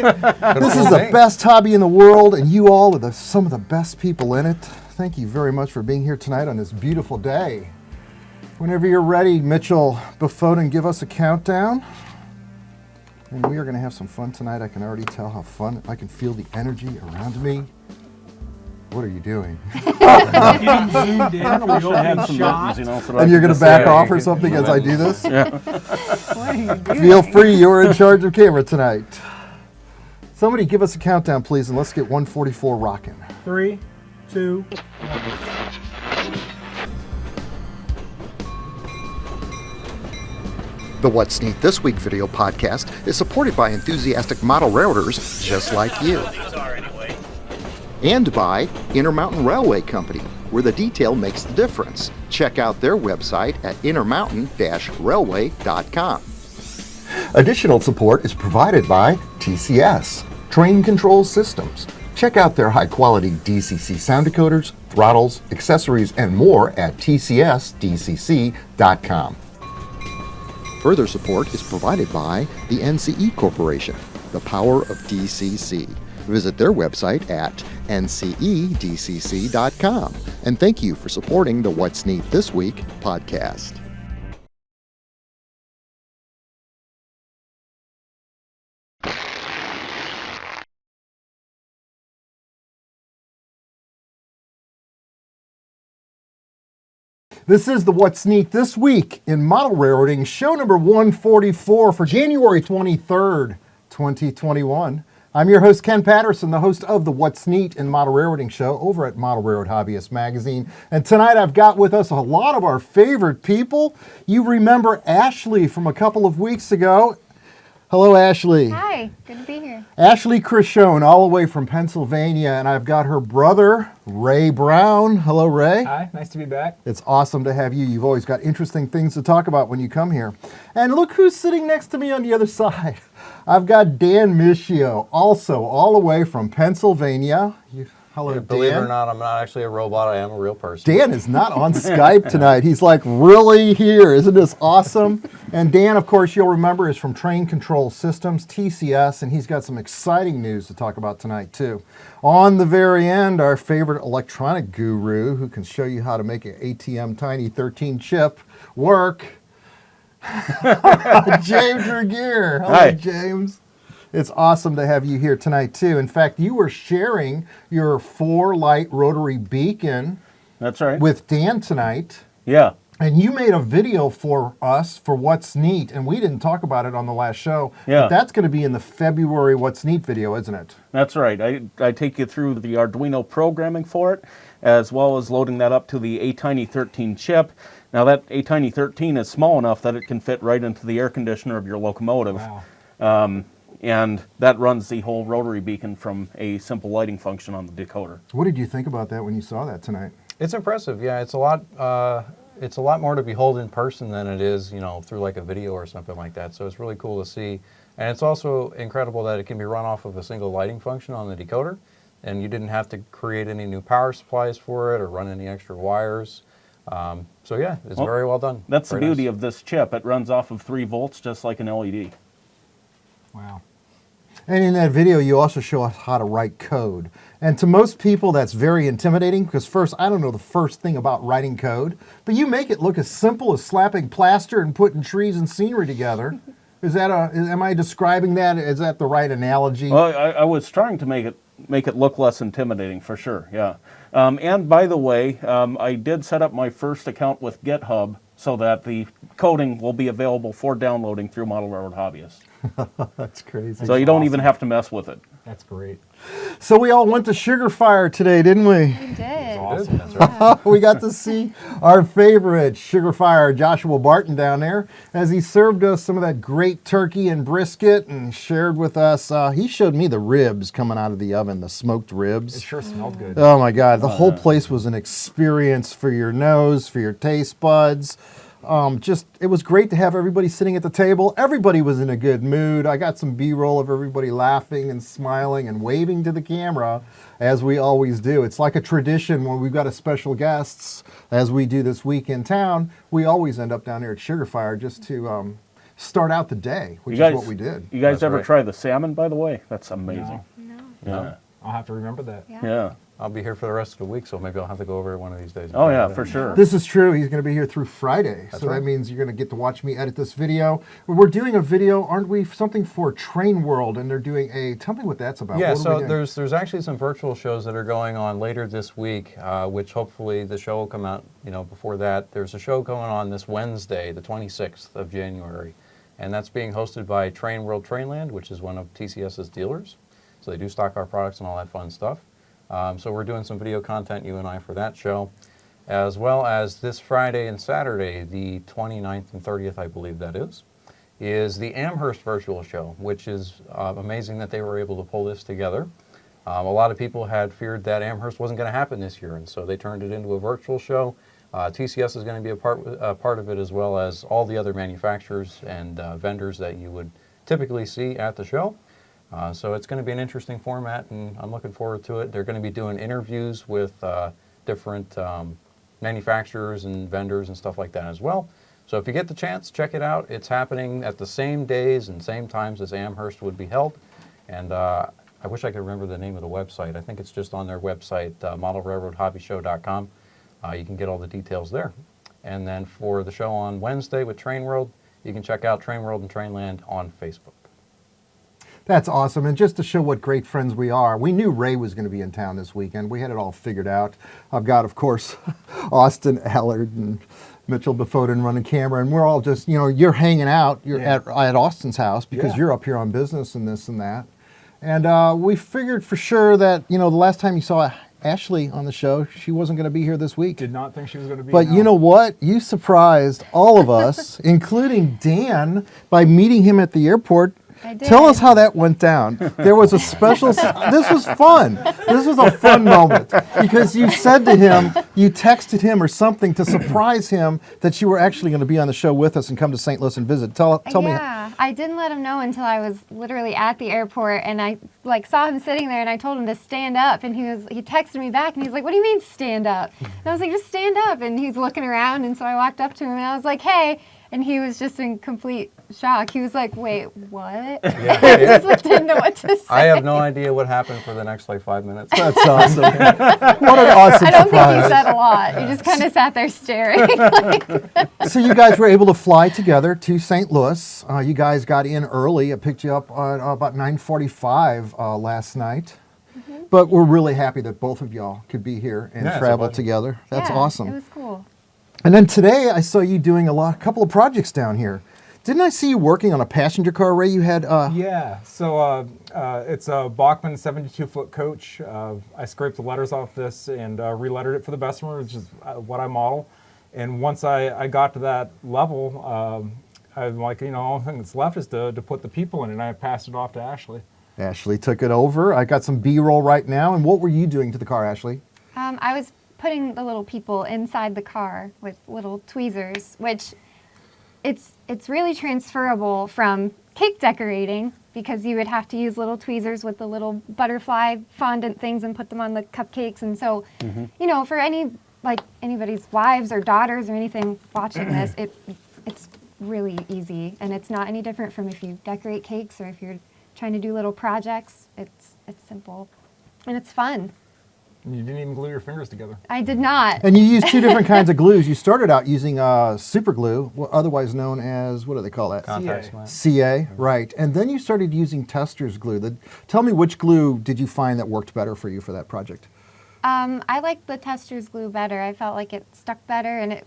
This is the best hobby in the world, and you all are some of the best people in it. Thank you very much for being here tonight on this beautiful day. Whenever you're ready, Mitchell Bufoden, give us a countdown. And we are going to have some fun tonight. I can already tell how fun. I can feel the energy around me. What are you doing? And you're going to back off or something as I do this? Yeah. What are you doing? Feel free, you're in charge of camera tonight. Somebody give us a countdown, please, and let's get 144 rocking. 3, 2, 1. The What's Neat This Week video podcast is supported by enthusiastic model railroaders just like you. And by InterMountain Railway Company, where the detail makes the difference. Check out their website at intermountain-railway.com. Additional support is provided by TCS, Train Control Systems. Check out their high-quality DCC sound decoders, throttles, accessories, and more at tcsdcc.com. Further support is provided by the NCE Corporation, the power of DCC. Visit their website at ncedcc.com. And thank you for supporting the What's Neat This Week podcast. This is the What's Neat This Week in Model Railroading, show number 144 for January 23rd, 2021. I'm your host, Ken Patterson, the host of the What's Neat in Model Railroading show over at Model Railroad Hobbyist Magazine. And tonight I've got with us a lot of our favorite people. You remember Ashley from a couple of weeks ago. Hello, Ashley. Hi, good to be here. Ashley Criscione, all the way from Pennsylvania, and I've got her brother, Ray Brown. Hello, Ray. Hi, nice to be back. It's awesome to have you. You've always got interesting things to talk about when you come here. And look who's sitting next to me on the other side. I've got Dan Mycio, also all the way from Pennsylvania. Hello, Dan. Believe it or not, I'm not actually a robot. I am a real person. Dan is not on Skype tonight. He's like really here. Isn't this awesome? And Dan, of course, you'll remember, is from Train Control Systems, TCS, and he's got some exciting news to talk about tonight, too. On the very end, our favorite electronic guru who can show you how to make an ATM Tiny 13 chip work. James Regier. Hello, Hi. James. It's awesome to have you here tonight, too. In fact, you were sharing your 4-light rotary beacon That's right. with Dan tonight. Yeah. And you made a video for us for What's Neat, and we didn't talk about it on the last show. Yeah. But that's going to be in the February What's Neat video, isn't it? That's right. I take you through the Arduino programming for it, as well as loading that up to the ATINY13 chip. Now, that ATINY13 is small enough that it can fit right into the air conditioner of your locomotive. Wow. And that runs the whole rotary beacon from a simple lighting function on the decoder. What did you think about that when you saw that tonight? It's impressive. Yeah, it's a lot more to behold in person than it is, through like a video or something like that. So it's really cool to see. And it's also incredible that it can be run off of a single lighting function on the decoder, and you didn't have to create any new power supplies for it or run any extra wires. So yeah, it's very well done. That's Very the beauty nice. of this chip. It runs off of 3 volts just like an LED. Wow. And in that video, you also show us how to write code. And to most people, that's very intimidating because first, I don't know the first thing about writing code, but you make it look as simple as slapping plaster and putting trees and scenery together. Am I describing that? Is that the right analogy? Well, I was trying to make it look less intimidating, for sure, yeah. And by the way, I did set up my first account with GitHub so that the coding will be available for downloading through Model Railroad Hobbyist. That's crazy. So you don't even have to mess with it. That's great. So we all went to Sugarfire today, didn't we? We did. Awesome. That's right. We got to see our favorite Sugarfire, Joshua Barton, down there, as he served us some of that great turkey and brisket and shared with us. He showed me the ribs coming out of the oven, the smoked It ribs. sure smelled good. Oh my God, the whole place was an experience for your nose, for your taste buds. It was great to have everybody sitting at the table. Everybody was in a good mood. I got some B-roll of everybody laughing and smiling and waving to the camera, as we always do. It's like a tradition when we've got a special guests, as we do this week in town. We always end up down here at Sugarfire just to start out the day, which You guys, is what we did. You guys That's ever right. try the salmon, by the way? That's amazing. No, Yeah. I'll have to remember that. Yeah. I'll be here for the rest of the week, so maybe I'll have to go over it one of these days. and Oh try yeah, it for out. sure. This is true. He's going to be here through Friday. So that right. means you're going to get to watch me edit this video. We're doing a video, aren't we? Something for Trainworld, and they're doing a, tell me what that's about. Yeah, What are we so doing? there's actually some virtual shows that are going on later this week, which hopefully the show will come out, before that. There's a show going on this Wednesday, the 26th of January, and that's being hosted by Trainworld Trainland, which is one of TCS's dealers. So they do stock our products and all that fun stuff. So we're doing some video content, you and I, for that show, as well as this Friday and Saturday, the 29th and 30th, I believe that is the Amherst virtual show, which is amazing that they were able to pull this together. A lot of people had feared that Amherst wasn't going to happen this year, and so they turned it into a virtual show. TCS is going to be a part of it, as well as all the other manufacturers and vendors that you would typically see at the show. So it's going to be an interesting format, and I'm looking forward to it. They're going to be doing interviews with different manufacturers and vendors and stuff like that as well. So if you get the chance, check it out. It's happening at the same days and same times as Amherst would be held. And I wish I could remember the name of the website. I think it's just on their website, modelrailroadhobbyshow.com. You can get all the details there. And then for the show on Wednesday with Trainworld, you can check out Trainworld and Trainland on Facebook. That's awesome. And just to show what great friends we are, we knew Ray was going to be in town this weekend. We had it all figured out. I've got, of course, Austin Allard and Mitchell Befoden running camera, and we're all just, you're hanging out. You're at Austin's house because you're up here on business and this and that. And we figured for sure that, the last time you saw Ashley on the show, she wasn't going to be here this week. Did not think she was going to be. But you know what? You surprised all of us, including Dan, by meeting him at the airport. I did. Tell us how that went down. There was a special, this was fun. This was a fun moment because you said to him, you texted him or something to surprise him that you were actually going to be on the show with us and come to St. Louis and visit. Tell me. Yeah, I didn't let him know until I was literally at the airport, and I saw him sitting there, and I told him to stand up, and he texted me back, and he's like, "What do you mean stand up?" And I was like, "Just stand up," and he's looking around, and so I walked up to him, and I was like, "Hey." And he was just in complete shock. He was like, "Wait, what?" He just didn't know what to say. I have no idea what happened for the next 5 minutes. That's awesome. What an awesome I don't think surprise. he said a lot. He just kind of sat there staring. So you guys were able to fly together to St. Louis. You guys got in early. I picked you up at about 9:45 last night. But we're really happy that both of y'all could be here and Yeah, it's a travel pleasure. together. That's Yeah, awesome. It was cool. And then today I saw you doing a couple of projects down here. Didn't I see you working on a passenger car, Ray? You had Yeah, so it's a Bachmann 72-foot coach. I scraped the letters off this and relettered it for the Bessemer, which is what I model. And once I got to that level, I'm like, the only thing that's left is to put the people in, and I passed it off to Ashley. Ashley took it over. I got some B-roll right now. And what were you doing to the car, Ashley? I was putting the little people inside the car with little tweezers, which it's really transferable from cake decorating, because you would have to use little tweezers with the little butterfly fondant things and put them on the cupcakes. And so, for anybody's wives or daughters or anything watching this, it's really easy, and it's not any different from if you decorate cakes or if you're trying to do little projects. It's simple, and it's fun. You didn't even glue your fingers together. I did not. And you used two different kinds of glues. You started out using super glue, otherwise known as, what do they call that? Contact CA. cement. CA, right. And then you started using tester's glue. Tell me, which glue did you find that worked better for you for that project? I liked the tester's glue better. I felt like it stuck better, and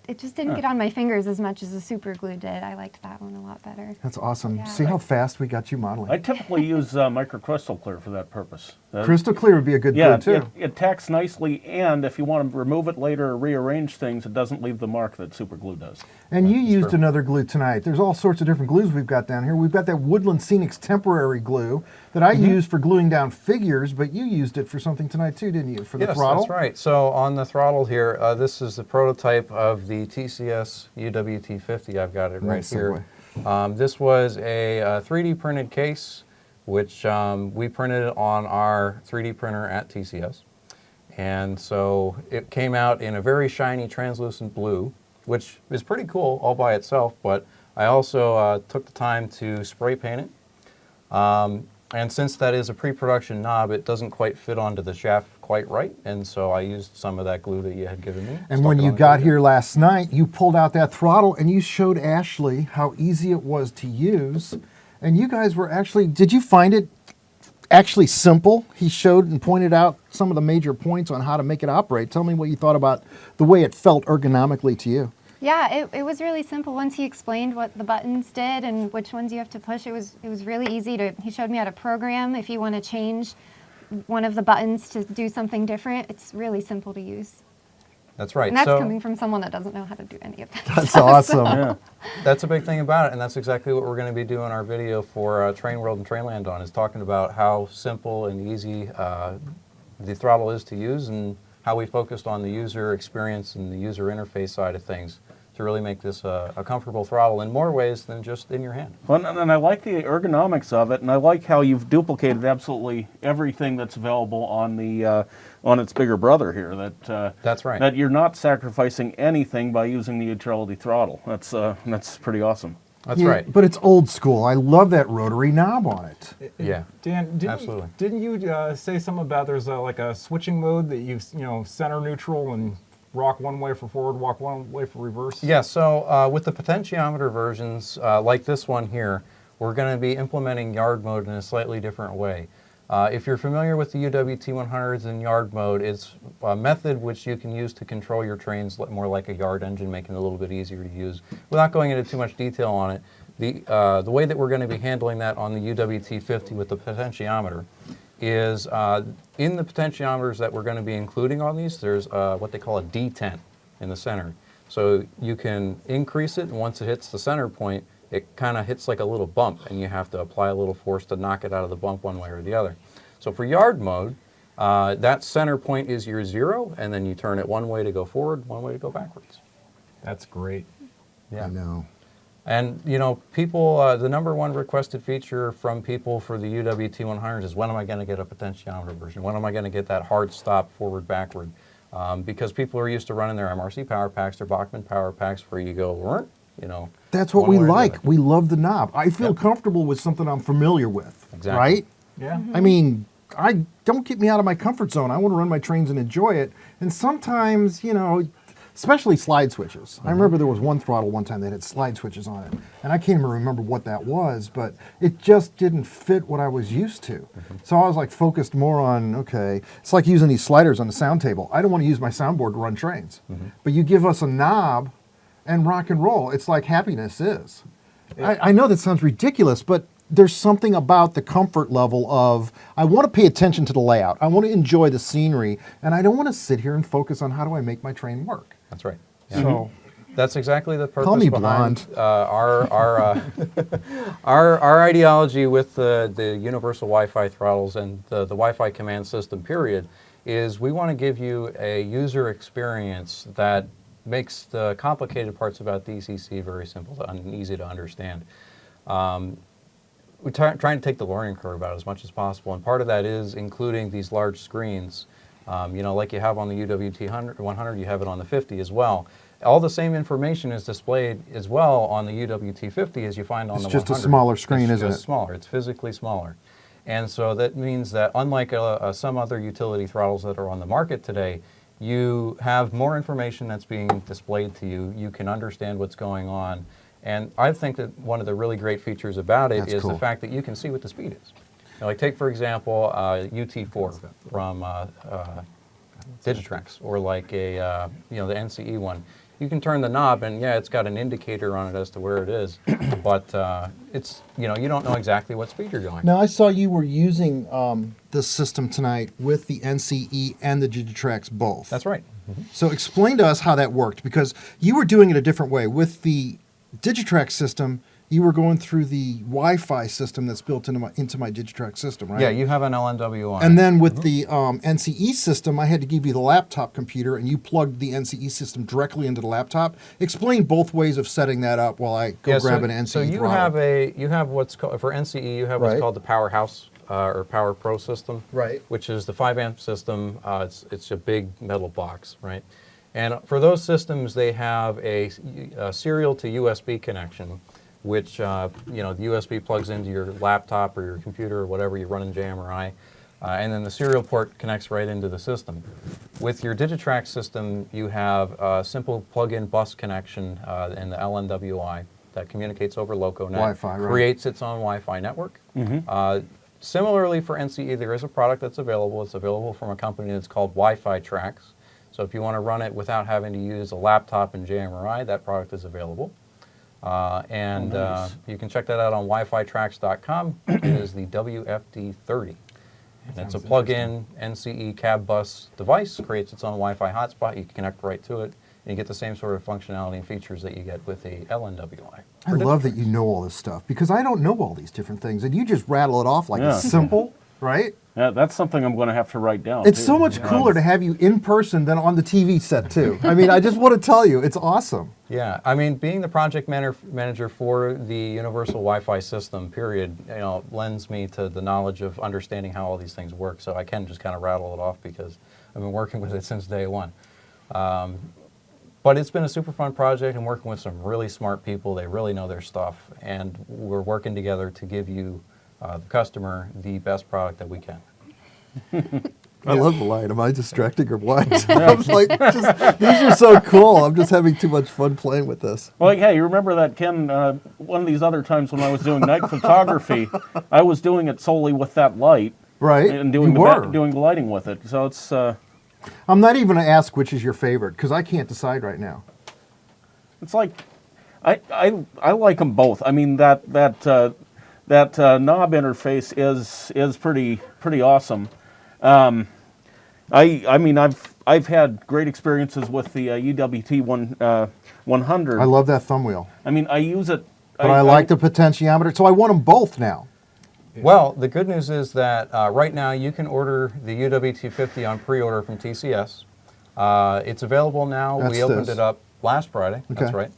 it just didn't get on my fingers as much as the super glue did. I liked that one a lot better. That's awesome. Yeah. See how fast we got you modeling. I typically use microcrystal clear for that purpose. Crystal clear would be a good Yeah, glue, too. it tacks nicely, and if you want to remove it later or rearrange things, it doesn't leave the mark that super glue does. And you used true. another glue tonight. There's all sorts of different glues we've got down here. We've got that Woodland Scenics temporary glue that I used for gluing down figures, but you used it for something tonight too, didn't you? For the Yes, throttle? that's right. So on the throttle here, this is the prototype of the TCS UWT50. I've got it right Nice here. This was a 3D printed case, which we printed on our 3D printer at TCS. And so it came out in a very shiny translucent blue, which is pretty cool all by itself, but I also took the time to spray paint it. And since that is a pre-production knob, it doesn't quite fit onto the shaft quite right, and so I used some of that glue that you had given me. And when you got here last night, you pulled out that throttle and you showed Ashley how easy it was to use. And you guys were actually, did you find it actually simple? He showed and pointed out some of the major points on how to make it operate. Tell me what you thought about the way it felt ergonomically to you. Yeah, it was really simple. Once he explained what the buttons did and which ones you have to push, it was really easy to. He showed me how to program if you want to change one of the buttons to do something different. It's really simple to use. That's right. And that's coming from someone that doesn't know how to do any of that. That's stuff, awesome. so. Yeah. That's a big thing about it, and that's exactly what we're going to be doing our video for Trainworld and Trainland on, is talking about how simple and easy the throttle is to use, and how we focused on the user experience and the user interface side of things to really make this a comfortable throttle in more ways than just in your hand. Well, and I like the ergonomics of it, and I like how you've duplicated absolutely everything that's available on the on its bigger brother here. That's right. That you're not sacrificing anything by using the utility throttle. That's pretty awesome. That's Yeah, right. But it's old school. I love that rotary knob on it. Yeah. Dan, Absolutely. Didn't you say something about there's like a switching mode that you center neutral and rock one way for forward, walk one way for reverse? Yeah, so with the potentiometer versions, like this one here, we're going to be implementing yard mode in a slightly different way. If you're familiar with the UWT100s in yard mode, it's a method which you can use to control your trains more like a yard engine, making it a little bit easier to use. Without going into too much detail on it, the way that we're going to be handling that on the UWT50 with the potentiometer is in the potentiometers that we're going to be including on these, there's what they call a detent in the center. So you can increase it, and once it hits the center point, it kind of hits like a little bump, and you have to apply a little force to knock it out of the bump one way or the other. So for yard mode, that center point is your 0, and then you turn it one way to go forward, one way to go backwards. That's great. Yeah. I know. And, you know, people, the #1 requested feature from people for the UWT100s is, when am I going to get a potentiometer version? When am I going to get that hard stop forward, backward? Because people are used to running their MRC power packs, their Bachmann power packs, where you go, you know. That's what one we way or the like. other. We love the knob. I feel Yep. comfortable with something I'm familiar with. Exactly. Right? Yeah. I mean, I don't get me out of my comfort zone. I want to run my trains and enjoy it. And sometimes, you know, especially slide switches. I remember there was one throttle one time that had slide switches on it. And I can't even remember what that was, but it just didn't fit what I was used to. So I was like focused more on, okay, it's like using these sliders on the sound table. I don't want to use my soundboard to run trains. But you give us a knob and rock and roll. It's like happiness is. I know that sounds ridiculous, but there's something about the comfort level of, I want to pay attention to the layout. I want to enjoy the scenery, and I don't want to sit here and focus on how do I make my train work. That's right. So That's exactly the purpose Call me behind blonde. our ideology with the universal Wi-Fi throttles and the Wi-Fi command system, period, is we want to give you a user experience that makes the complicated parts about DCC very simple and easy to understand. We're trying to take the learning curve out as much as possible, and part of that is including these large screens. You know, like you have on the UWT 100, you have it on the 50 as well. All the same information is displayed as well on the UWT 50 as you find on the 100. It's just a smaller screen, isn't It's it? smaller. It's physically smaller. And so that means that unlike some other utility throttles that are on the market today, you have more information that's being displayed to you. You can understand what's going on. And I think that one of the really great features about it That's is cool. the fact that you can see what the speed is. Now, like take, for example, UT4 from Digitrax, or like a, you know, the NCE one. You can turn the knob, and yeah, it's got an indicator on it as to where it is, but it's, you know, you don't know exactly what speed you're going. Now I saw you were using this system tonight with the NCE and the Digitrax both. That's right. So explain to us how that worked, because you were doing it a different way. With the Digitrax system, you were going through the Wi-Fi system that's built into my Digitrax system, right? Yeah, you have an LNW on And it. then with the NCE system, I had to give you the laptop computer, and you plugged the NCE system directly into the laptop. Explain both ways of setting that up while I go grab an NCE So you throttle. you have what's called, for NCE, you have what's Right. called the Powerhouse or Power Pro system, Right. which is the 5-amp system. It's a big metal box, right? And for those systems, they have a serial to USB connection which the USB plugs into your laptop or your computer or whatever you run in JMRI. And then the serial port connects right into the system. With your Digitrax system, you have a simple plug-in bus connection in the LNWI that communicates over LocoNet, Wi-Fi, right. creates its own Wi-Fi network. Similarly for NCE, there is a product that's available. It's available from a company that's called WiFitrax. So if you want to run it without having to use a laptop and JMRI, that product is available. You can check that out on wifitrax.com. It is the WFD30. And it's a plug-in NCE cab bus device, creates its own Wi-Fi hotspot. You can connect right to it, and you get the same sort of functionality and features that you get with a LNWI. I love that you know all this stuff because I don't know all these different things, and you just rattle it off like Yeah. it's simple, right? Yeah, that's something I'm going to have to write down. It's too. so much cooler to have you in person than on the TV set too. I mean, I just want to tell you, it's awesome. Yeah, I mean, being the project manager for the universal Wi-Fi system, period, lends me to the knowledge of understanding how all these things work. So I can just kind of rattle it off because I've been working with it since day one. But it's been a super fun project and working with some really smart people. They really know their stuff, and we're working together to give you, the customer, the best product that we can. I love the line. Am I distracting or what? I was like, these are so cool. I'm just having too much fun playing with this. Well, yeah, you remember that, Ken, one of these other times when I was doing night photography, I was doing it solely with that light. Right? And doing doing the lighting with it. So it's... I'm not even going to ask which is your favorite because I can't decide right now. It's like, I like them both. I mean, that knob interface is pretty awesome. I mean, I've had great experiences with the UWT 100. I love that thumb wheel. I mean, I use it. But I like the potentiometer, so I want them both now. Well, the good news is that right now you can order the UWT50 on pre-order from TCS. It's available now. That's we opened this. it up last Friday. Okay. That's right.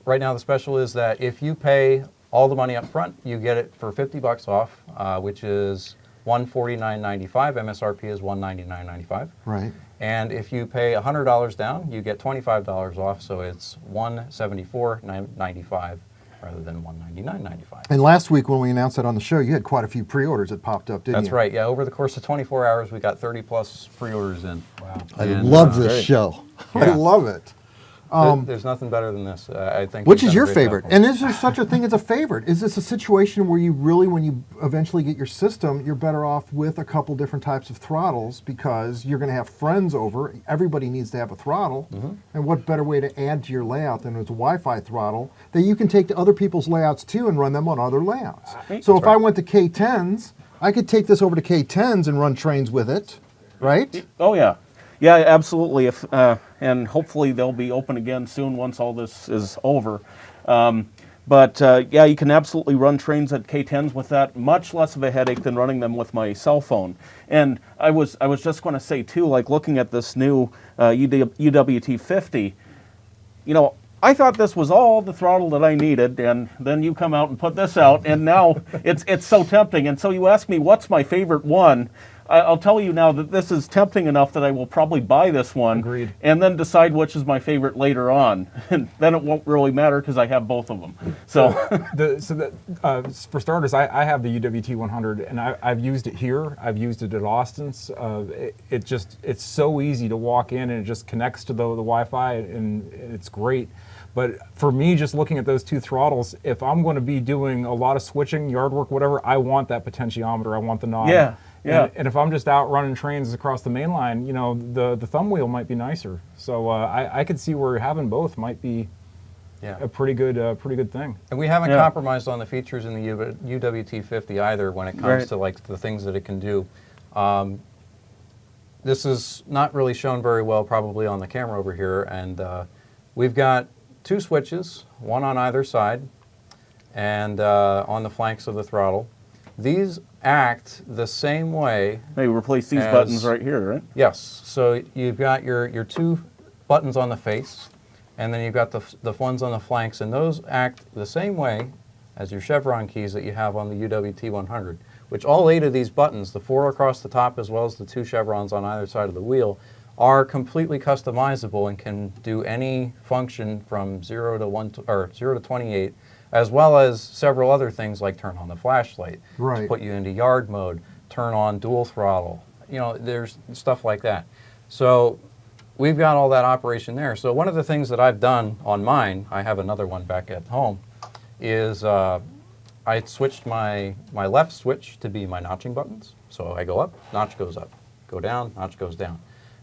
Right now the special is that if you pay all the money up front, you get it for $50 off, which is $149.95. MSRP is $199.95. Right. And if you pay $100 down, you get $25 off, so it's $174.95 rather than $199.95. And last week when we announced that on the show, you had quite a few pre-orders that popped up, didn't you? That's right. Yeah, over the course of 24 hours, we got 30-plus pre-orders in. Wow. I And, love this great. show. I Yeah. love it. There's nothing better than this. I think. Which we've is done a your great favorite? job. And is there such a thing as a favorite? Is this a situation where you really, when you eventually get your system, you're better off with a couple different types of throttles because you're going to have friends over. Everybody needs to have a throttle. And what better way to add to your layout than with a Wi-Fi throttle that you can take to other people's layouts too and run them on other layouts? So if I went to K10s, I could take this over to K10s and run trains with it, right? Oh yeah, yeah, absolutely. If and hopefully they'll be open again soon once all this is over. Yeah, you can absolutely run trains at K10s with that. Much less of a headache than running them with my cell phone. And I was just going to say too, like looking at this new UWT50, I thought this was all the throttle that I needed, and then you come out and put this out, and now it's so tempting. And so you ask me, what's my favorite one? I'll tell you now that this is tempting enough that I will probably buy this one. Agreed. And then decide which is my favorite later on. And then it won't really matter because I have both of them. So, For starters, I have the UWT 100, and I've used it here. I've used it at Austin's. It's so easy to walk in, and it just connects to the Wi-Fi, and it's great. But for me, just looking at those two throttles, if I'm going to be doing a lot of switching, yard work, whatever, I want that potentiometer. I want the knob. Yeah. Yeah. And if I'm just out running trains across the main line, the thumb wheel might be nicer. So I could see where having both might be a pretty good thing. And we haven't Yeah. compromised on the features in the UWT50 either when it comes Right. to like the things that it can do. This is not really shown very well probably on the camera over here, and we've got two switches, one on either side, and on the flanks of the throttle. These act the same way. they replace these As- buttons right here, right? Yes, so you've got your two buttons on the face, and then you've got the ones on the flanks, and those act the same way as your chevron keys that you have on the UWT 100, which all 8 of these buttons, the 4 across the top as well as the 2 chevrons on either side of the wheel, are completely customizable and can do any function from 0 to 1 or 0 to 28, as well as several other things like turn on the flashlight, Right. to put you into yard mode, turn on dual throttle. You know, there's stuff like that. So we've got all that operation there. So one of the things that I've done on mine, I have another one back at home, is I switched my left switch to be my notching buttons. So I go up, notch goes up. Go down, notch goes down.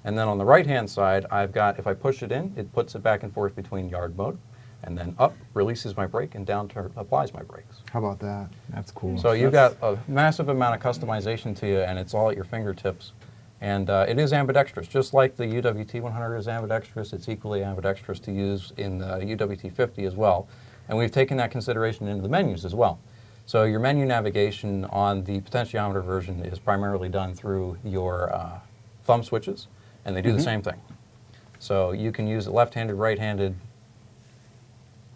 And then on the right-hand side, I've got, if I push it in, it puts it back and forth between yard mode, and then up releases my brake, and down applies my brakes. How about that? That's cool. So you've got a massive amount of customization to you, and it's all at your fingertips. And it is ambidextrous, just like the UWT-100 is ambidextrous. It's equally ambidextrous to use in the UWT-50 as well. And we've taken that consideration into the menus as well. So your menu navigation on the potentiometer version is primarily done through your thumb switches, and they do the same thing. So you can use it left-handed, right-handed,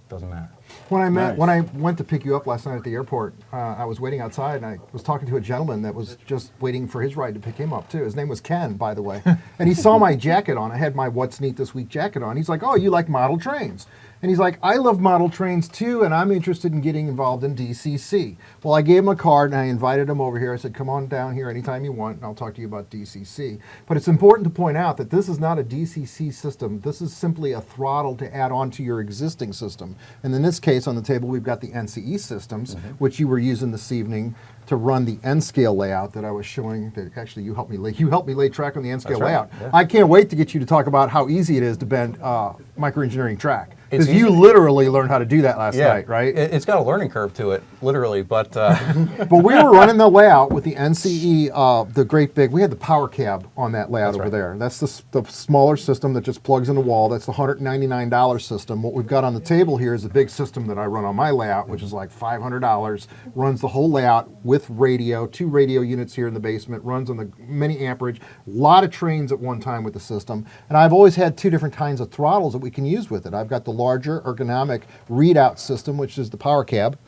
doesn't matter. When I Nice. when I went to pick you up last night at the airport, I was waiting outside and I was talking to a gentleman that was just waiting for his ride to pick him up too. His name was Ken, by the way, and he saw my jacket on. I had my What's Neat This Week jacket on. He's like, "Oh, you like model trains?" And he's like, "I love model trains too, and I'm interested in getting involved in DCC." Well, I gave him a card and I invited him over here. I said, "Come on down here anytime you want, and I'll talk to you about DCC." But it's important to point out that this is not a DCC system. This is simply a throttle to add on to your existing system. And in this case, on the table, we've got the NCE systems, which you were using this evening to run the N-scale layout that I was showing. That actually you helped me lay track on the N-scale That's right, layout. yeah. I can't wait to get you to talk about how easy it is to bend microengineering track. It's Because you easy. literally learned how to do that last Yeah, night, right? It's got a learning curve to it, literally, but But we were running the layout with the NCE, the great big, we had the power cab on that layout over right. there. That's the smaller system that just plugs in the wall. That's the $199 system. What we've got on the table here is a big system that I run on my layout, which is like $500, runs the whole layout with radio, 2 radio units here in the basement, runs on the many amperage, a lot of trains at one time with the system. And I've always had 2 different kinds of throttles that we can use with it. I've got the larger ergonomic readout system, which is the power cab,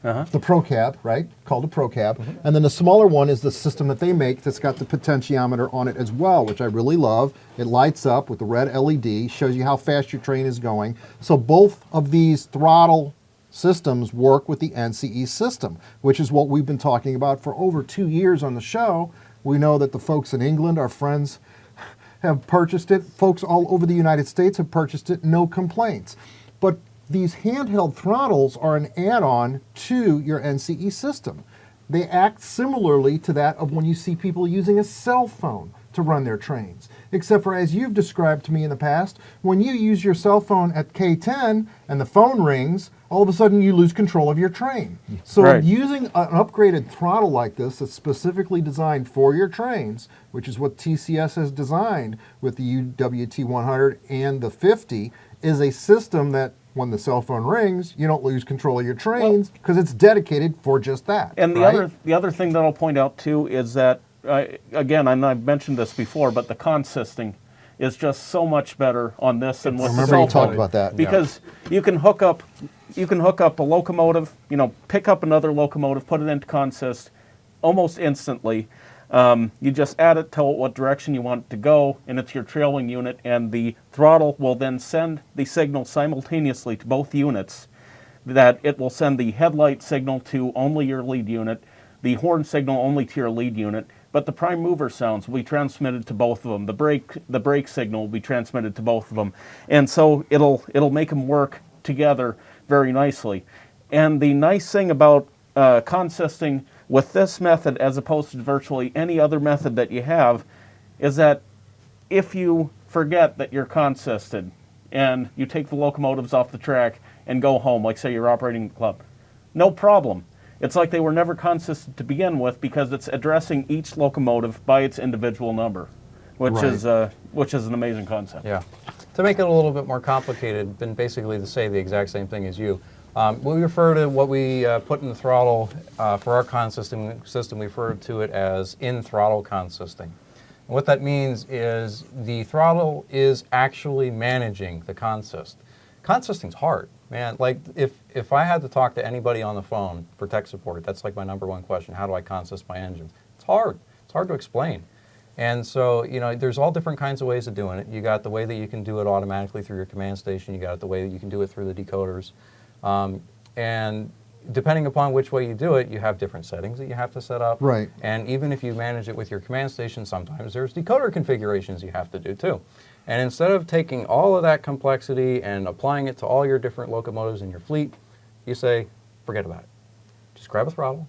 the Pro Cab, right? Called a Pro Cab. And then the smaller one is the system that they make that's got the potentiometer on it as well, which I really love. It lights up with the red LED, shows you how fast your train is going. So both of these throttle systems work with the NCE system, which is what we've been talking about for over 2 years on the show. We know that the folks in England, our friends, have purchased it. Folks all over the United States have purchased it, no complaints. But these handheld throttles are an add-on to your NCE system. They act similarly to that of when you see people using a cell phone to run their trains. Except for, as you've described to me in the past, when you use your cell phone at K10 and the phone rings, all of a sudden you lose control of your train. So Right. using an upgraded throttle like this that's specifically designed for your trains, which is what TCS has designed with the UWT-100 and the 50, is a system that when the cell phone rings, you don't lose control of your trains because it's dedicated for just that. And right? the other thing that I'll point out too is that, again, and I've mentioned this before, but the consisting is just so much better on this than with I the remember cell you talked phone. about that. Because you can hook up a locomotive, pick up another locomotive, put it into consist almost instantly. You just add it, tell it what direction you want it to go, and it's your trailing unit, and the throttle will then send the signal simultaneously to both units. That it will send the headlight signal to only your lead unit, the horn signal only to your lead unit, but the prime mover sounds will be transmitted to both of them. The brake signal will be transmitted to both of them, and so it'll make them work together very nicely. And the nice thing about consisting with this method, as opposed to virtually any other method that you have, is that if you forget that you're consisted and you take the locomotives off the track and go home, like say you're operating the club, no problem. It's like they were never consisted to begin with because it's addressing each locomotive by its individual number, which is an amazing concept. yeah. To make it a little bit more complicated, and basically to say the exact same thing as you, we refer to what we put in the throttle for our consisting system, we refer to it as in-throttle consisting. And what that means is the throttle is actually managing the consist. Consisting's hard, man. Like if I had to talk to anybody on the phone for tech support, that's like my #1 question. How do I consist my engine? It's hard. It's hard to explain. And so, you know, there's all different kinds of ways of doing it. You got the way that you can do it automatically through your command station. You got it the way that you can do it through the decoders. And depending upon which way you do it, you have different settings that you have to set up. Right. And even if you manage it with your command station, sometimes there's decoder configurations you have to do too. And instead of taking all of that complexity and applying it to all your different locomotives in your fleet, you say, forget about it. Just grab a throttle,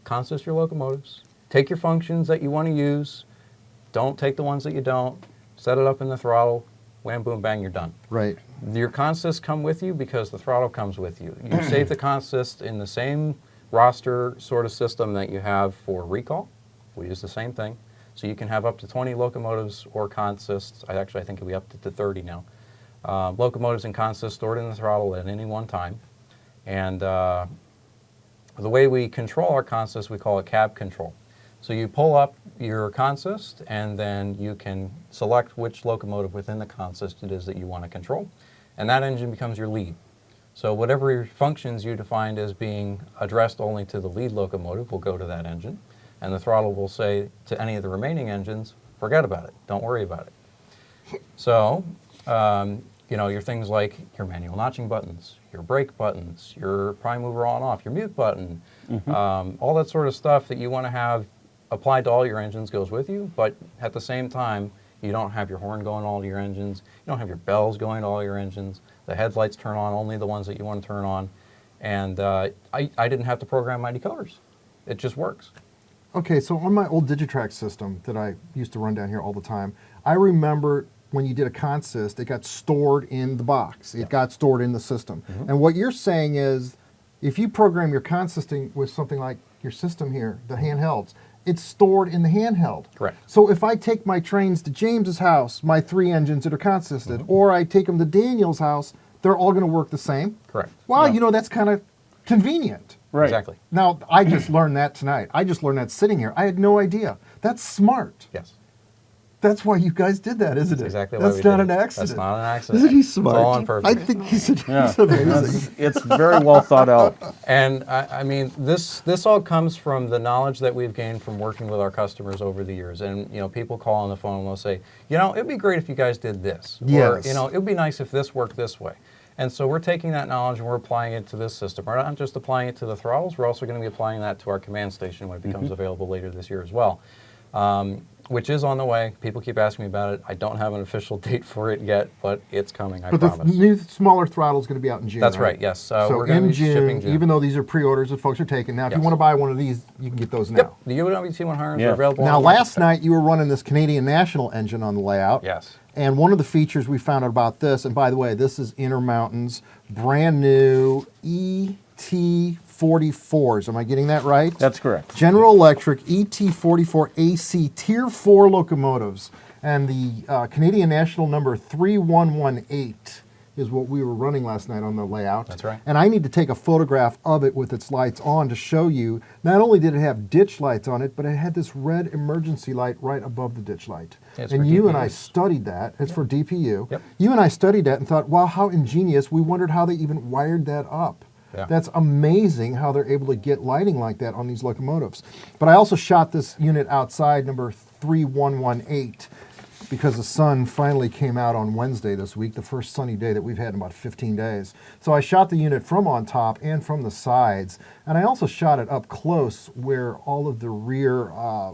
consist your locomotives, take your functions that you want to use, don't take the ones that you don't, set it up in the throttle, wham, boom, bang, you're done. Right. Your consists come with you because the throttle comes with you. You save the consist in the same roster sort of system that you have for recall. We use the same thing. So you can have up to 20 locomotives or consists. I think it'll be up to 30 now. Locomotives and consists stored in the throttle at any one time. And the way we control our consist, we call it cab control. So you pull up your consist, and then you can select which locomotive within the consist it is that you want to control, and that engine becomes your lead. So whatever functions you defined as being addressed only to the lead locomotive will go to that engine, and the throttle will say to any of the remaining engines, forget about it, don't worry about it. So, you know, your things like your manual notching buttons, your brake buttons, your prime mover on off, your mute button, all that sort of stuff that you want to have applied to all your engines goes with you, but at the same time, you don't have your horn going to all your engines, you don't have your bells going to all your engines, the headlights turn on only the ones that you want to turn on, and I didn't have to program my decoders. It just works. Okay, so on my old Digitrax system that I used to run down here all the time, I remember when you did a consist, it got stored in the box. It got stored in the system. And what you're saying is, if you program your consisting with something like your system here, the handhelds, it's stored in the handheld. Correct. So if I take my trains to James's house, my 3 engines that are consisted, or I take them to Daniel's house, they're all going to work the same? Correct. Well, you know, that's kind of convenient. Right. Exactly. Now, I just learned that tonight. I just learned that sitting here. I had no idea. That's smart. Yes. That's why you guys did that, isn't it? That's exactly why That's we did not it. an accident. That's not an accident. Isn't he smart? It's all on purpose. I think he's Yeah. amazing. It's very well thought out. And I mean, this all comes from the knowledge that we've gained from working with our customers over the years. And you know, people call on the phone and they'll say, you know, it'd be great if you guys did this. Yes. Or, you know, it'd be nice if this worked this way. And so we're taking that knowledge and we're applying it to this system. We're not just applying it to the throttles, we're also going to be applying that to our command station when it becomes available later this year as well. Which is on the way. People keep asking me about it. I don't have an official date for it yet, but it's coming, I But the promise. new smaller throttle is going to be out in June. That's right, yes. So we're going to in be shipping June, even though these are pre-orders that folks are taking, now if you Yes. want to buy one of these, you can get those now. Yep, the UWT-100s Yeah. are available. Now, on the last website. night you were running this Canadian National engine on the layout. Yes. And one of the features we found out about this, and by the way, this is InterMountain's brand new ET44s. Am I getting that right? That's correct. General Electric ET44 AC Tier 4 locomotives. And the Canadian National number 3118 is what we were running last night on the layout. That's right. And I need to take a photograph of it with its lights on to show you, not only did it have ditch lights on it, but it had this red emergency light right above the ditch light. It's And for you and I DPUs. studied that. It's for DPU. Yep. You and I studied that and thought, wow, how ingenious. We wondered how they even wired that up. Yeah. That's amazing how they're able to get lighting like that on these locomotives. But I also shot this unit outside, number 3118, because the sun finally came out on Wednesday this week, the first sunny day that we've had in about 15 days. So I shot the unit from on top and from the sides, and I also shot it up close where all of the rear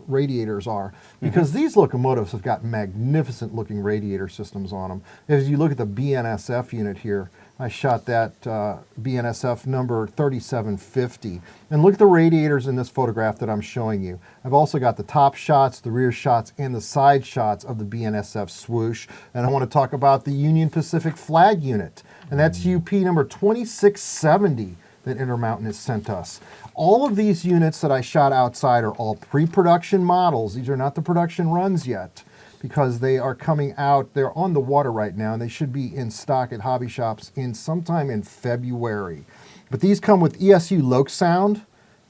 radiators are, because these locomotives have got magnificent looking radiator systems on them. As you look at the BNSF unit here, I shot that BNSF number 3750. And look at the radiators in this photograph that I'm showing you. I've also got the top shots, the rear shots, and the side shots of the BNSF swoosh. And I want to talk about the Union Pacific flag unit. And that's UP number 2670 that InterMountain has sent us. All of these units that I shot outside are all pre-production models. These are not the production runs yet, because they are coming out. They're on the water right now, and they should be in stock at hobby shops in sometime in February. But these come with ESU Loc Sound,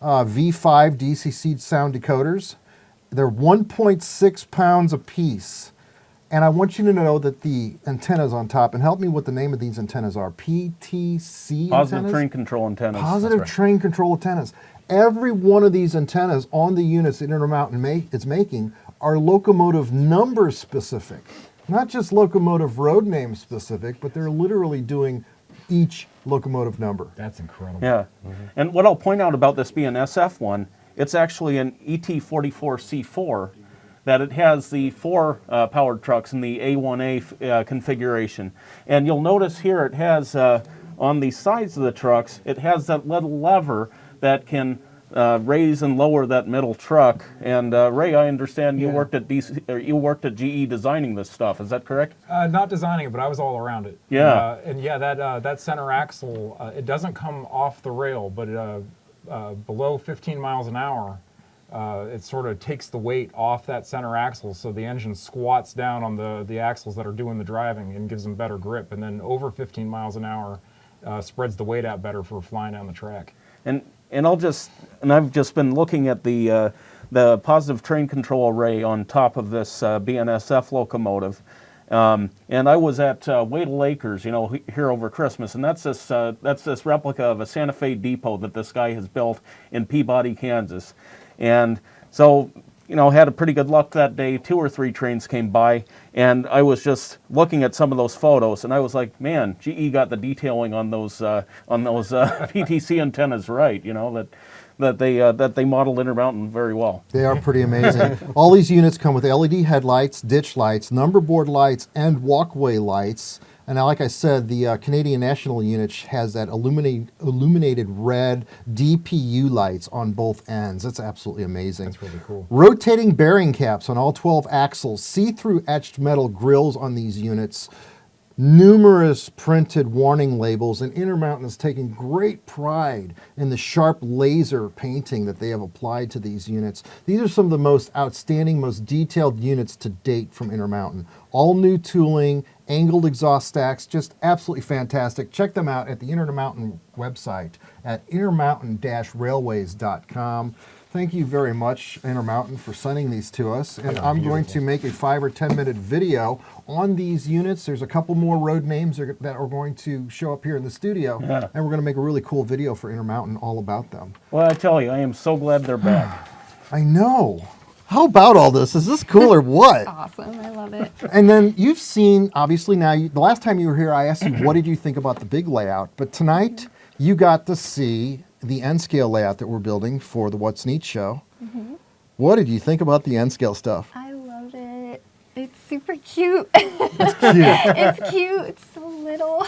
V5 DCC sound decoders. They're 1.6 pounds a piece. And I want you to know that the antennas on top, and help me what the name of these antennas are, PTC Positive antennas? train control antennas. Positive train control antennas. Every one of these antennas on the units that InterMountain is making are locomotive number specific. Not just locomotive road name specific, but they're literally doing each locomotive number. That's incredible. Yeah. And what I'll point out about this being SF one, it's actually an ET44 C4, that it has the 4 powered trucks in the A1A configuration. And you'll notice here it has, on the sides of the trucks, it has that little lever that can raise and lower that middle truck. And Ray, I understand you worked at GE designing this stuff. Is that correct? Not designing it, but I was all around it. Yeah. And yeah, that center axle, it doesn't come off the rail, but below 15 miles an hour, it sort of takes the weight off that center axle, so the engine squats down on the axles that are doing the driving and gives them better grip. And then over 15 miles an hour, spreads the weight out better for flying down the track. And I've just been looking at the positive train control array on top of this BNSF locomotive, and I was at Wadle Acres, here over Christmas, and that's this replica of a Santa Fe depot that this guy has built in Peabody, Kansas, and so had a pretty good luck that day. 2 or 3 trains came by, and I was just looking at some of those photos, and I was like, man, GE got the detailing on those PTC antennas right. That they model InterMountain very well. They are pretty amazing. All these units come with LED headlights, ditch lights, number board lights, and walkway lights. And like I said, the Canadian National unit has that illuminated red DPU lights on both ends. That's absolutely amazing. That's really cool. Rotating bearing caps on all 12 axles, see-through etched metal grills on these units, numerous printed warning labels, and InterMountain is taking great pride in the sharp laser painting that they have applied to these units. These are some of the most outstanding, most detailed units to date from InterMountain. All new tooling, angled exhaust stacks, just absolutely fantastic. Check them out at the InterMountain website at intermountain-railways.com. Thank you very much, InterMountain, for sending these to us. And I'm going to make a 5 or 10 minute video on these units. There's a couple more road names that are going to show up here in the studio. Yeah. And we're going to make a really cool video for InterMountain all about them. Well, I tell you, I am so glad they're back. I know. How about all this? Is this cool or what? Awesome. I love it. And then you've seen, obviously now, the last time you were here, I asked you, what did you think about the big layout? But tonight, you got to see the N-scale layout that we're building for the What's Neat show. What did you think about the N-scale stuff? I love it. It's super cute. It's cute. It's cute. It's so little.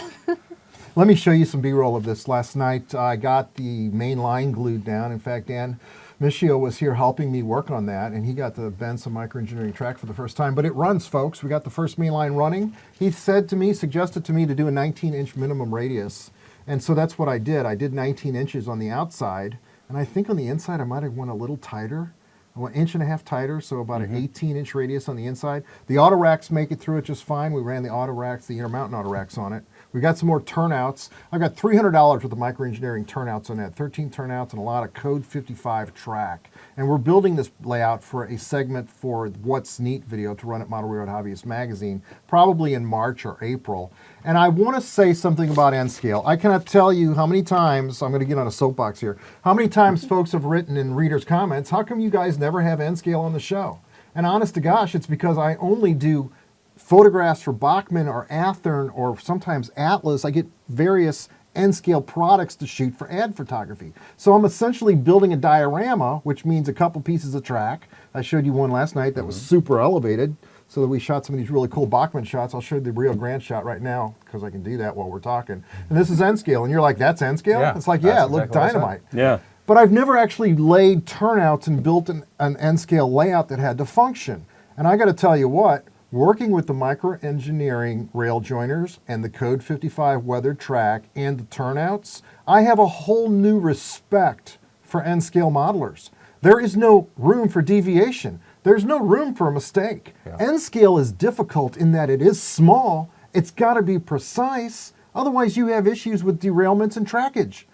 Let me show you some B-roll of this. Last night, I got the main line glued down. In fact, Dan Mycio was here helping me work on that, and he got to bend some microengineering track for the first time. But it runs, folks. We got the first main line running. He suggested to me to do a 19-inch minimum radius. And so that's what I did. I did 19 inches on the outside, and I think on the inside I might have went a little tighter. I went 1.5 inches tighter, so about an 18-inch radius on the inside. The auto racks make it through it just fine. We ran the auto racks, the InterMountain auto racks on it. We got some more turnouts. I've got $300 worth of microengineering turnouts on that, 13 turnouts and a lot of code 55 track. And we're building this layout for a segment for What's Neat video to run at Model Railroad Hobbyist Magazine, probably in March or April. And I want to say something about N-scale. I cannot tell you how many times, I'm going to get on a soapbox here, how many times folks have written in readers' comments, how come you guys never have N-scale on the show? And honest to gosh, it's because I only do photographs for Bachmann or Athearn or sometimes Atlas. I get various N-scale products to shoot for ad photography. So I'm essentially building a diorama, which means a couple pieces of track. I showed you one last night that was super elevated, so that we shot some of these really cool Bachmann shots. I'll show you the Rio Grande shot right now, because I can do that while we're talking. And this is N-scale, and you're like, that's N-scale? Yeah, It's like, yeah, it looked exactly what I dynamite. Yeah. But I've never actually laid turnouts and built an N-scale layout that had to function. And I got to tell you what, working with the microengineering rail joiners and the code 55 weathered track and the turnouts, I have a whole new respect for N-scale modelers. There is no room for deviation. There's no room for a mistake. Yeah. N-scale is difficult in that it is small. It's got to be precise. Otherwise, you have issues with derailments and trackage.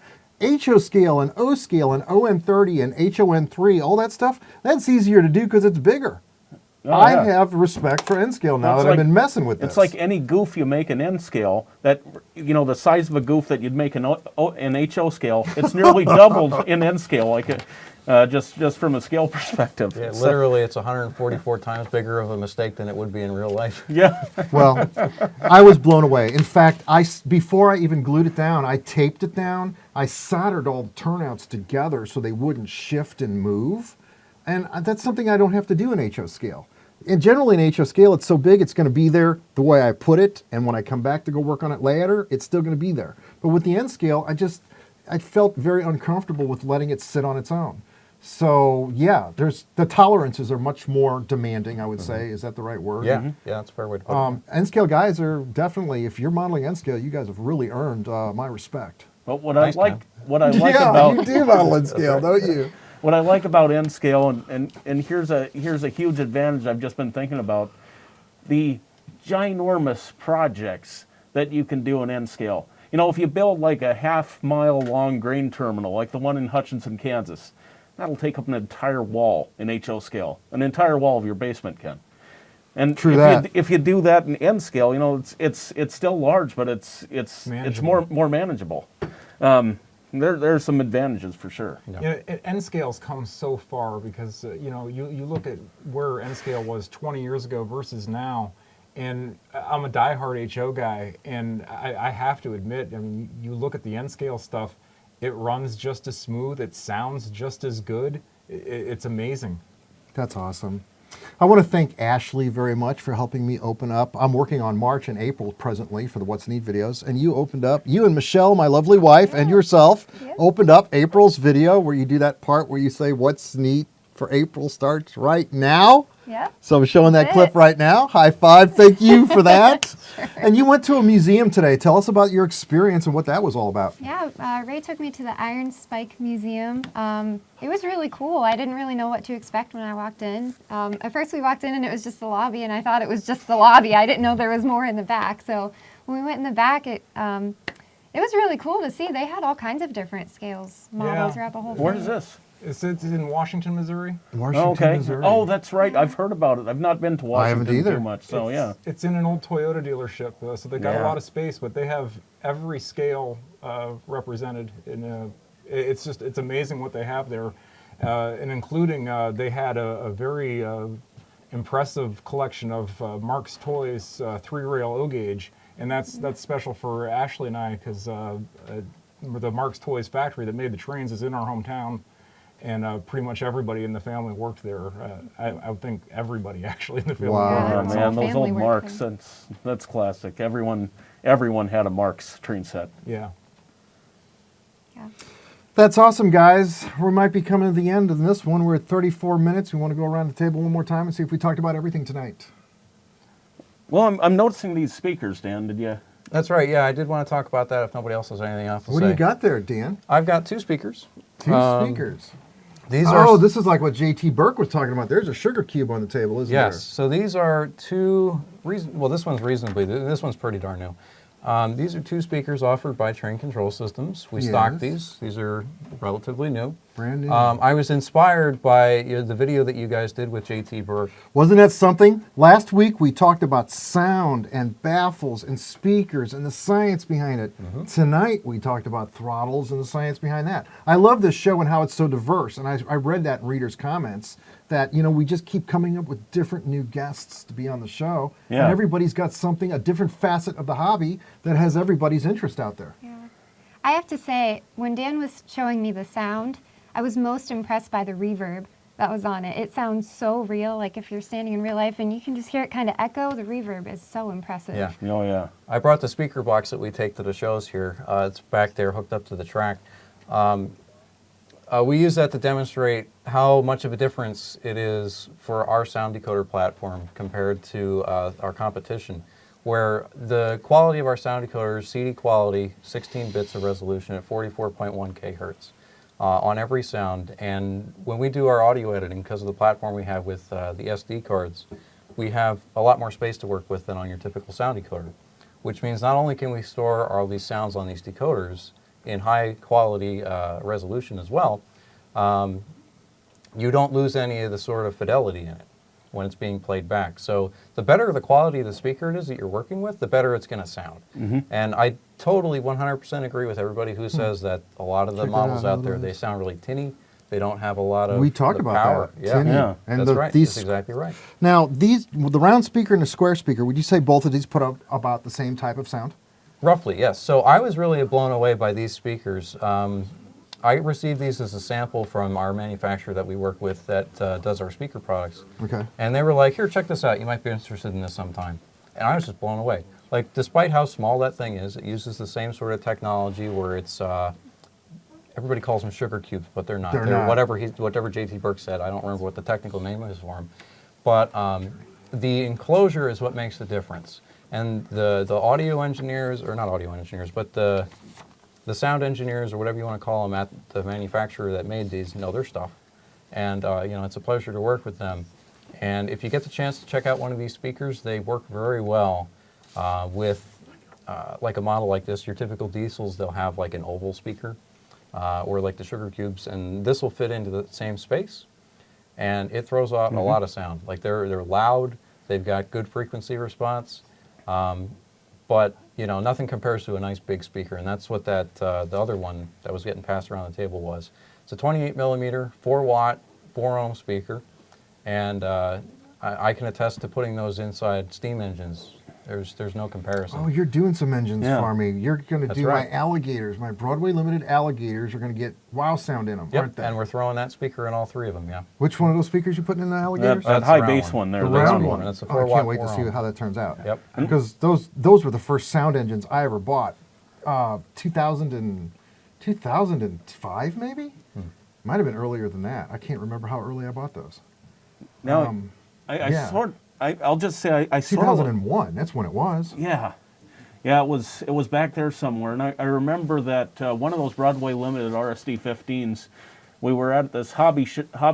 HO-scale and O-scale and ON30 and HON3, all that stuff, that's easier to do because it's bigger. Oh, I yeah. have respect for N-scale now It's that I've like- been messing with this. It's like any goof you make in N-scale, that, the size of a goof that you'd make in HO scale, it's nearly doubled in N-scale. just from a scale perspective. Yeah, So- literally, it's 144 times bigger of a mistake than it would be in real life. Yeah. Well, I was blown away. In fact, before I even glued it down, I taped it down. I soldered all the turnouts together so they wouldn't shift and move. And that's something I don't have to do in HO scale. And generally in HO scale, it's so big, it's going to be there the way I put it. And when I come back to go work on it later, it's still going to be there. But with the N scale, I felt very uncomfortable with letting it sit on its own. So yeah, the tolerances are much more demanding, I would say. Is that the right word? Yeah, yeah, that's a fair way to put it. N-scale guys are definitely, if you're modeling N-scale, you guys have really earned my respect. But what Nice, I like, Ken. what I like Yeah, about you do model N-scale, don't you? what I like about N scale, and here's a huge advantage I've just been thinking about, the ginormous projects that you can do in N scale. You know, if you build like a half-mile long grain terminal, like the one in Hutchinson, Kansas, that'll take up an entire wall in HO scale, an entire wall of your basement, Ken. And True that. if you do that in N scale, you know, it's still large, but it's Manageable. more manageable. There's some advantages for sure. Yeah. You know, N scales come so far because you know you look at where N scale was 20 years ago versus now, and I'm a diehard HO guy, and I have to admit, I mean, you look at the N scale stuff, it runs just as smooth, it sounds just as good, it's amazing. That's awesome. I want to thank Ashley very much for helping me open up. I'm working on March and April presently for the What's Neat videos, and you opened up, you and Michelle, my lovely wife, and yourself, opened up April's video where you do that part where you say What's Neat for April starts right now. Yep. So I'm showing that That's clip it. right now. High five. Thank you for that. And you went to a museum today. Tell us about your experience and what that was all about. Yeah, Ray took me to the Iron Spike Museum. It was really cool. I didn't really know what to expect when I walked in. At first we walked in and it was just the lobby, and I thought it was just the lobby. I didn't know there was more in the back. So when we went in the back, it was really cool to see. They had all kinds of different scales modeled Yeah. throughout the whole thing. Where is this? It's in Washington, Missouri. Washington, Okay. Missouri. Oh, that's right. I've heard about it. I've not been to Washington haven't either. too much, so yeah. It's in an old Toyota dealership, so they got Yeah. a lot of space, but they have every scale represented. It's amazing what they have there, and including they had a very impressive collection of Mark's Toys 3-rail O-gauge, and that's special for Ashley and I because the Mark's Toys factory that made the trains is in our hometown. And pretty much everybody in the family worked there. I would think everybody actually in the family. Wow. Yeah, Oh, it's man, all those family old work Marks, then. that's classic. Everyone had a Marks train set. Yeah. Yeah. That's awesome, guys. We might be coming to the end of this one. We're at 34 minutes. We want to go around the table one more time and see if we talked about everything tonight. Well, I'm noticing these speakers, Dan. Did you? That's right, yeah, I did want to talk about that if nobody else has anything else to What say. do you got there, Dan? I've got two speakers. Two speakers. These are Oh, this is like what JT Burke was talking about. There's a sugar cube on the table, isn't Yes, so these are two, well, this one's reasonably, this one's pretty darn new. These are two speakers offered by Train Control Systems. We stocked Yes. these are relatively new. Brand new. I was inspired by the video that you guys did with JT Burke. Wasn't that something? Last week we talked about sound and baffles and speakers and the science behind it. Tonight we talked about throttles and the science behind that. I love this show and how it's so diverse. And I read that in readers' comments that, you know, we just keep coming up with different new guests to be on the show. Yeah. And everybody's got something, a different facet of the hobby that has everybody's interest out there. Yeah. I have to say, when Dan was showing me the sound, I was most impressed by the reverb that was on it. It sounds so real, like if you're standing in real life and you can just hear it kind of echo, the reverb is so impressive. Yeah. Oh, yeah. I brought the speaker box that we take to the shows here. It's back there hooked up to the track. We use that to demonstrate how much of a difference it is for our sound decoder platform compared to our competition, where the quality of our sound decoder is CD quality, 16 bits of resolution at 44.1 kHz on every sound. And when we do our audio editing, because of the platform we have with the SD cards, we have a lot more space to work with than on your typical sound decoder, which means not only can we store all these sounds on these decoders in high quality resolution as well, you don't lose any of the sort of fidelity in it when it's being played back. So the better the quality of the speaker it is that you're working with, the better it's going to sound. And I totally 100% agree with everybody who says that a lot of the Check that models out, out there, hold on. they sound really tinny, They don't have a lot of We talk the about power. that. Yeah, tinny. Yeah. And that's right. these That's exactly right. now the round speaker and the square speaker. Would you say both of these put up about the same type of sound? Roughly, yes. So I was really blown away by these speakers. I received these as a sample from our manufacturer that we work with that does our speaker products. Okay. And they were like, here, check this out. You might be interested in this sometime. And I was just blown away. Like, despite how small that thing is, it uses the same sort of technology where it's, everybody calls them sugar cubes, but they're not. They're not. Whatever JT Burke said. I don't remember what the technical name is for them. But the enclosure is what makes the difference. And the audio engineers, or not audio engineers, but the sound engineers, or whatever you want to call them, at the manufacturer that made these know their stuff. And you know, it's a pleasure to work with them. And if you get the chance to check out one of these speakers, they work very well with like a model like this. Your typical diesels, they'll have like an oval speaker, or like the sugar cubes, and this will fit into the same space. And it throws out a lot of sound. Like they're loud, they've got good frequency response. But you know, nothing compares to a nice big speaker, and that's what that the other one that was getting passed around the table was. It's a 28 millimeter, 4-watt, 4-ohm speaker, and I can attest to putting those inside steam engines. There's no comparison. Oh, you're doing some engines Yeah. for me. You're going to That's do right. my alligators. My Broadway Limited alligators are going to get wow sound in them, aren't they? And we're throwing that speaker in all three of them. Yeah. Which one of those speakers you putting in the alligators? That That's high the round bass one. one there. The that's round the one. That's a Oh, I 4-watt, can't wait to see 4-ohm. how that turns out. Yep. Because those were the first sound engines I ever bought. 2005 maybe? Might have been earlier than that. I can't remember how early I bought those. Now, yeah. I'll just say I sort of 2001. That's when it was. Yeah, it was back there somewhere, and I remember that one of those Broadway Limited RSD-15s. We were at this hobby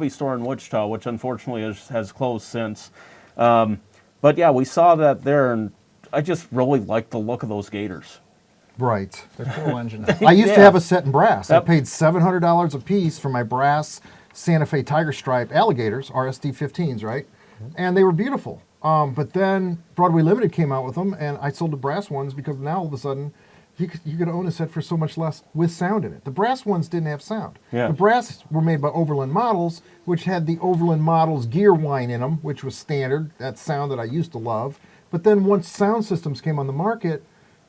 store in Wichita, which unfortunately has closed since. But yeah, we saw that there, and I just really liked the look of those gators. Right. They're cool engines. I used to Yeah. have a set in brass. Yep. I paid $700 a piece for my brass Santa Fe Tiger Stripe alligators, RSD-15s, right? And they were beautiful. But then Broadway Limited came out with them, and I sold the brass ones because now all of a sudden you could own a set for so much less with sound in it. The brass ones didn't have sound. Yeah. The brass were made by Overland Models, which had the Overland Models gear whine in them, which was standard, that sound that I used to love. But then once sound systems came on the market,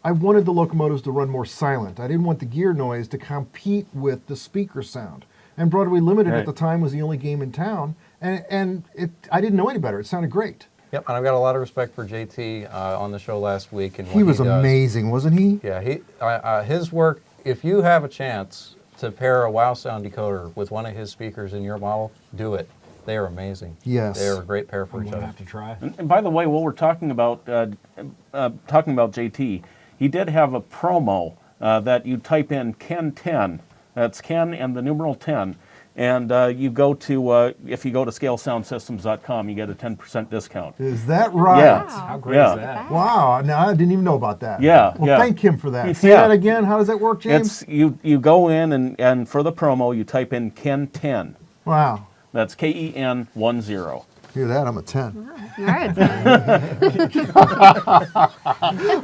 I wanted the locomotives to run more silent. I didn't want the gear noise to compete with the speaker sound. And Broadway Limited at Right. the time was the only game in town, and I didn't know any better. It sounded great. Yep. And I've got a lot of respect for JT on the show last week. And He what was does. amazing, wasn't he? Yeah. His work. If you have a chance to pair a wow sound decoder with one of his speakers in your model, do it. They are amazing. Yes. They are a great pair for I'm each gonna other. have to try. And by the way, while we're talking about JT, he did have a promo that you type in Ken 10. That's Ken and the numeral 10. And you go to, if you go to scalesoundsystems.com, you get a 10% discount. Is that right? Yeah. How great Yeah. is that? Wow. Now I didn't even know about that. Yeah, Well, yeah. thank him for that. Say Yeah. that again. How does that work, James? It's you go in and for the promo, you type in Ken 10. Wow. That's KEN 10. Hear that? I'm a 10. All right.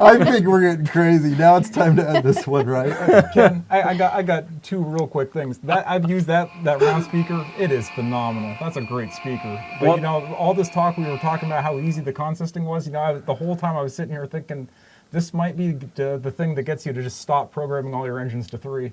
I think we're getting crazy. Now it's time to end this one, right? Ken, I got two real quick things. That I've used that round speaker. It is phenomenal. That's a great speaker. But Well- you know, all this talk we were talking about how easy the consisting was. You know, the whole time I was sitting here thinking, this might be the thing that gets you to just stop programming all your engines to 3.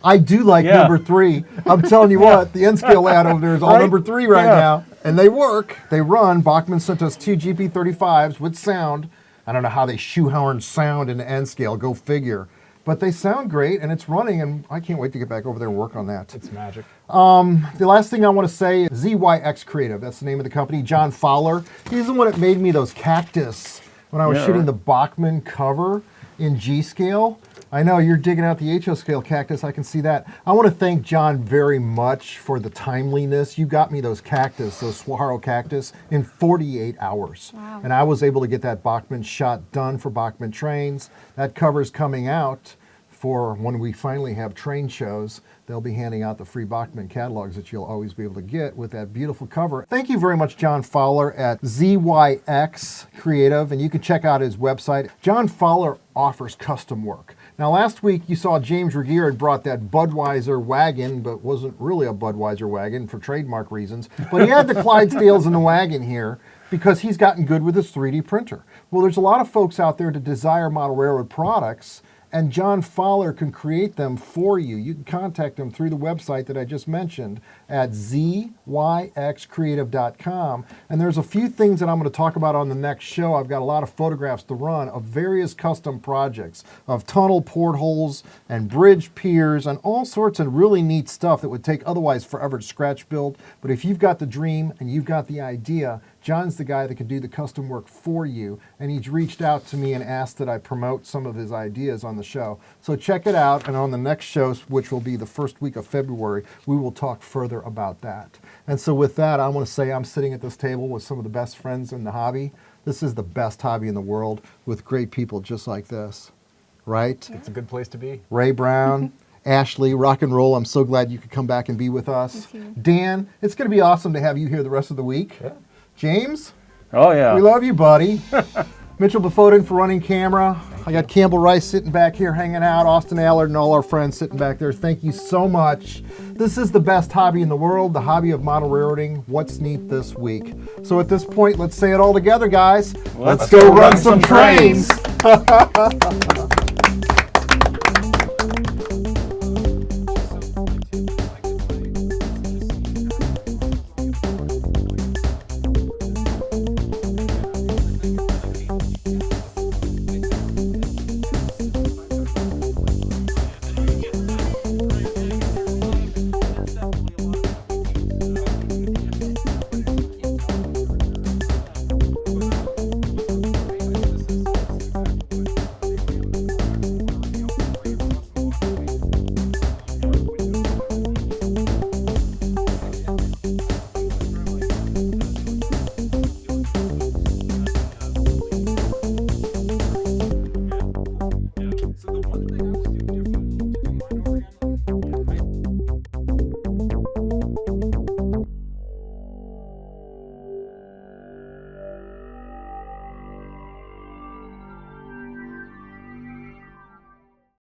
I do like Yeah. number 3. I'm telling you what, the N-scale layout over there is all Right? number 3 right Yeah. now. And they work. They run. Bachman sent us 2 GP35s with sound. I don't know how they shoehorn sound into N-scale. Go figure. But they sound great, and it's running, and I can't wait to get back over there and work on that. It's magic. The last thing I want to say is ZYX Creative. That's the name of the company. John Fowler. He's the one that made me those cactus when I was Yeah, shooting right. the Bachman cover in G-scale. I know you're digging out the HO-scale cactus. I can see that. I want to thank John very much for the timeliness. You got me those cactus, those Saguaro cactus, in 48 hours. Wow. And I was able to get that Bachman shot done for Bachman trains. That cover's coming out for when we finally have train shows. They'll be handing out the free Bachman catalogs that you'll always be able to get with that beautiful cover. Thank you very much, John Fowler at ZYX Creative, and you can check out his website. John Fowler offers custom work. Now, last week you saw James Regier had brought that Budweiser wagon, but wasn't really a Budweiser wagon for trademark reasons. But he had the Clydesdales in the wagon here because he's gotten good with his 3D printer. Well, there's a lot of folks out there that desire model railroad products, and John Fowler can create them for you. You can contact him through the website that I just mentioned at ZYXCreative.com. And there's a few things that I'm going to talk about on the next show. I've got a lot of photographs to run of various custom projects of tunnel portholes and bridge piers and all sorts of really neat stuff that would take otherwise forever to scratch build. But if you've got the dream and you've got the idea, John's the guy that can do the custom work for you, and he's reached out to me and asked that I promote some of his ideas on the show. So check it out, and on the next show, which will be the first week of February, we will talk further about that. And so with that, I want to say I'm sitting at this table with some of the best friends in the hobby. This is the best hobby in the world with great people just like this, right? It's a good place to be. Ray Brown, Ashley, rock and roll. I'm so glad you could come back and be with us. Me too. Dan, it's going to be awesome to have you here the rest of the week. Yeah. James, Oh, yeah. we love you, buddy. Mitchell Bufoden for running camera. I got Campbell Rice sitting back here hanging out, Austin Allard and all our friends sitting back there. Thank you so much. This is the best hobby in the world, the hobby of model railroading. What's neat this week? So at this point, let's say it all together, guys. Let's go run some trains.